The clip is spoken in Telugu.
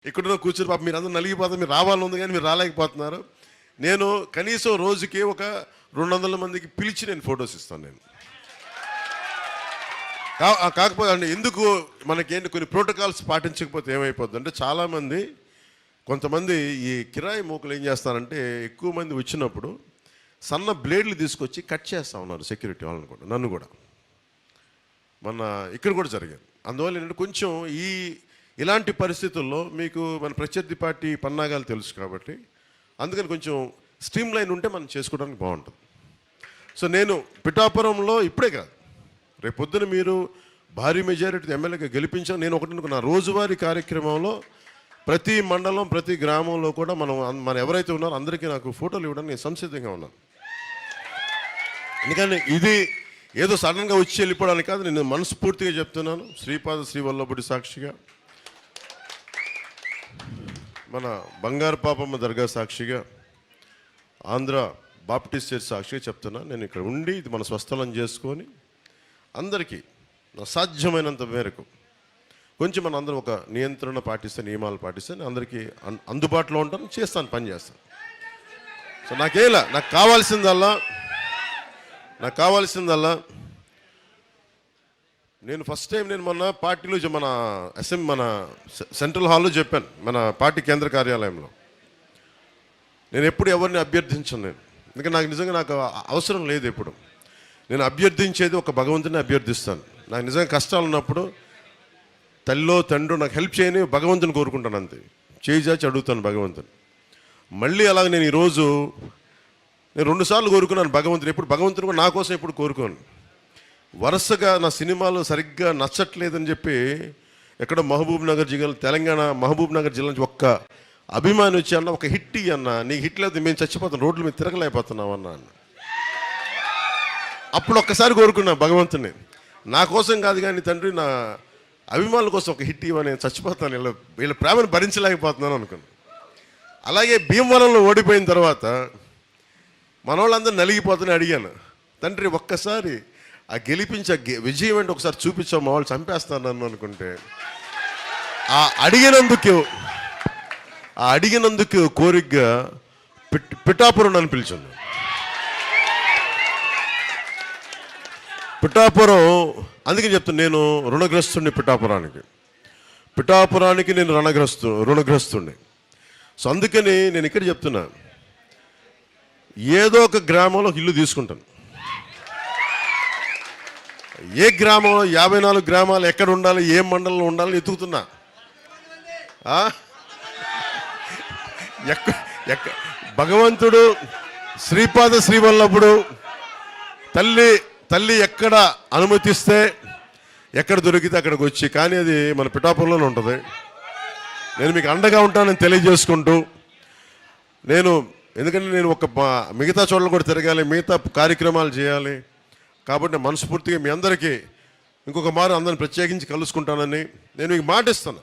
ఇక్కడ కూర్చొని పాప మీరు అందరూ నలిగిపోతారు, మీరు రావాలని ఉంది కానీ మీరు రాలేకపోతున్నారు. నేను కనీసం రోజుకి ఒక 200 మందికి పిలిచి నేను ఫొటోస్ ఇస్తాను. నేను కాకపోతే అంటే ఎందుకు మనకేంటి కొన్ని ప్రోటోకాల్స్ పాటించకపోతే ఏమైపోద్ది అంటే, చాలామంది కొంతమంది ఈ కిరాయి మూకలు ఏం చేస్తారంటే, ఎక్కువ మంది వచ్చినప్పుడు సన్న బ్లేడ్లు తీసుకొచ్చి కట్ చేస్తూ ఉన్నారు సెక్యూరిటీ వాళ్ళని కూడా, నన్ను కూడా. మన ఇక్కడ కూడా జరిగింది. అందువల్ల ఏంటంటే కొంచెం ఇలాంటి పరిస్థితుల్లో మీకు మన ప్రత్యర్థి పార్టీ పన్నాగాలు తెలుసు కాబట్టి, అందుకని కొంచెం స్ట్రీమ్ లైన్ ఉంటే మనం చేసుకోవడానికి బాగుంటుంది. సో నేను పిఠాపురంలో ఇప్పుడే కాదు, రేపు పొద్దున మీరు భారీ మెజారిటీ ఎమ్మెల్యేగా గెలిపించాను. నేను ఒకటి అనుకున్నా, రోజువారీ కార్యక్రమంలో ప్రతి మండలం ప్రతి గ్రామంలో కూడా మనం ఎవరైతే ఉన్నారో అందరికీ నాకు ఫోటోలు ఇవ్వడానికి నేను సంసిద్ధంగా ఉన్నాను. ఎందుకంటే ఇది ఏదో సడన్గా వచ్చి వెళ్ళిపోవడానికి కాదు, నేను మనస్ఫూర్తిగా చెప్తున్నాను. శ్రీపాద శ్రీవల్లభుడి సాక్షిగా, మన బంగారు పాపమ్మ దర్గా సాక్షిగా, ఆంధ్ర బాప్టిస్ట్ చర్చ్ సాక్షిగా చెప్తున్నా. నేను ఇక్కడ ఉండి ఇది మన స్వస్థలం చేసుకొని అందరికీ నా సాధ్యమైనంత మేరకు కొంచెం మన అందరం ఒక నియంత్రణ పాటిస్తే, నియమాలు పాటిస్తే అందరికీ అందుబాటులో ఉంటాను, చేస్తాను, పని చేస్తాను. సో నాకు కావాల్సిందల్లా నేను ఫస్ట్ టైం నేను మొన్న పార్టీలో మన సెంట్రల్ హాల్లో చెప్పాను, మన పార్టీ కేంద్ర కార్యాలయంలో. నేను ఎప్పుడు ఎవరిని అభ్యర్థించను. నేను ఎందుకంటే నాకు అవసరం లేదు. ఎప్పుడు నేను అభ్యర్థించేది ఒక భగవంతుని అభ్యర్థిస్తాను. నాకు నిజంగా కష్టాలు ఉన్నప్పుడు తల్లో తండ్రి నాకు హెల్ప్ చేయని భగవంతుని కోరుకుంటాను, అంతే. చేయి చాచి అడుగుతాను భగవంతుని. మళ్ళీ అలాగే నేను ఈరోజు 2 సార్లు కోరుకున్నాను భగవంతుని. ఎప్పుడు భగవంతుని కూడా నా కోసం ఎప్పుడు కోరుకోను. వరుసగా నా సినిమాలు సరిగ్గా నచ్చట్లేదని చెప్పి ఎక్కడో మహబూబ్ నగర్ జిల్లా, తెలంగాణ మహబూబ్ నగర్ జిల్లా నుంచి ఒక్క అభిమాని వచ్చి అన్న, ఒక హిట్ అన్న, నీకు హిట్ లేదు, మేము చచ్చిపోతాం, రోడ్ల మీద తిరగలేకపోతున్నాం అన్న. అప్పుడు ఒక్కసారి కోరుకున్నా భగవంతుని, నా కోసం కాదు కానీ తండ్రి, నా అభిమానుల కోసం ఒక హిట్ ఇవ్వని, చచ్చిపోతాను, వీళ్ళ ప్రేమను భరించలేకపోతున్నాను అనుకున్నాను. అలాగే భీమవరంలో ఓడిపోయిన తర్వాత మన వాళ్ళందరూ నలిగిపోతుందని అడిగాను, తండ్రి ఒక్కసారి ఆ గెలిపించే విజయం అంటే ఒకసారి చూపించావు, మా వాళ్ళు చంపేస్తాను నన్ను అనుకుంటే, ఆ అడిగినందుకు కోరికగా పిఠాపురం నన్ను పిలిచాను. పిఠాపురం అందుకే చెప్తాను, నేను రుణగ్రస్తుడిని. పిఠాపురానికి నేను రుణగ్రస్తుడిని. సో అందుకని నేను ఇక్కడ చెప్తున్నా, ఏదో ఒక గ్రామంలో ఇల్లు తీసుకుంటాను. ఏ గ్రామంలో 54 గ్రామాలు ఎక్కడ ఉండాలి, ఏ మండలంలో ఉండాలని ఎత్తుకుతున్నా. భగవంతుడు శ్రీపాద శ్రీవల్లభుడు తల్లి ఎక్కడ అనుమతిస్తే, ఎక్కడ దొరికితే అక్కడికి వచ్చి, కానీ అది మన పిఠాపురంలోనే ఉంటుంది. నేను మీకు అండగా ఉంటానని తెలియజేసుకుంటూ, ఎందుకంటే నేను మిగతా చోట్ల కూడా తిరగాలి, మిగతా కార్యక్రమాలు చేయాలి కాబట్టి మనస్ఫూర్తిగా మీ అందరికీ ఇంకొక మారు అందరిని ప్రత్యేకించి కలుసుకుంటానని నేను మీకు మాట ఇస్తాను.